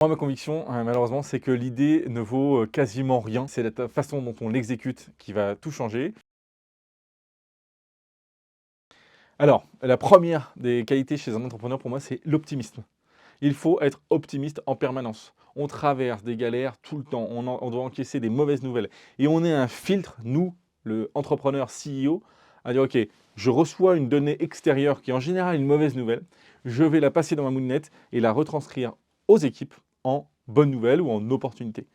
Moi, ma conviction, malheureusement, c'est que l'idée ne vaut quasiment rien. C'est la façon dont on l'exécute qui va tout changer. Alors, la première des qualités chez un entrepreneur, pour moi, c'est l'optimisme. Il faut être optimiste en permanence. On traverse des galères tout le temps, on doit encaisser des mauvaises nouvelles et on est un filtre, nous, le entrepreneur CEO, à dire: «OK, je reçois une donnée extérieure qui est en général une mauvaise nouvelle, je vais la passer dans ma moulinette et la retranscrire aux équipes en bonne nouvelle ou en opportunité».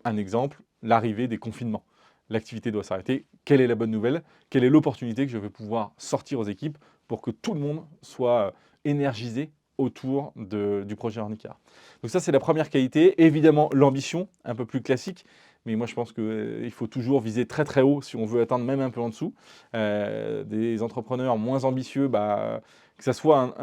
Un exemple, l'arrivée des confinements. L'activité doit s'arrêter. Quelle est la bonne nouvelle? Quelle est l'opportunité que je vais pouvoir sortir aux équipes pour que tout le monde soit énergisé autour du projet Ornicar? Donc ça, c'est la première qualité. Évidemment, l'ambition, un peu plus classique, mais moi je pense qu'il faut toujours viser très très haut si on veut atteindre même un peu en dessous. Des entrepreneurs moins ambitieux, que ça soit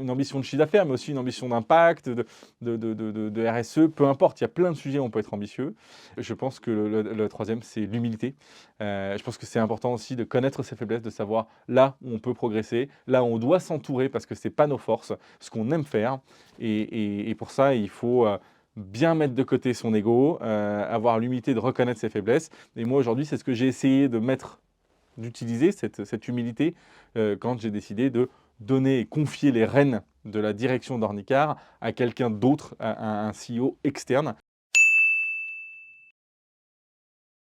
une ambition de chiffre d'affaires, mais aussi une ambition d'impact, de RSE, peu importe, il y a plein de sujets où on peut être ambitieux. Je pense que le troisième, c'est l'humilité. Je pense que c'est important aussi de connaître ses faiblesses, de savoir là où on peut progresser, là où on doit s'entourer parce que ce n'est pas nos forces, ce qu'on aime faire. Et pour ça, il faut bien mettre de côté son ego, avoir l'humilité de reconnaître ses faiblesses. Et moi, aujourd'hui, c'est ce que j'ai essayé d'utiliser, cette humilité, quand j'ai décidé de donner et confier les rênes de la direction d'Ornicar à quelqu'un d'autre, à un CEO externe.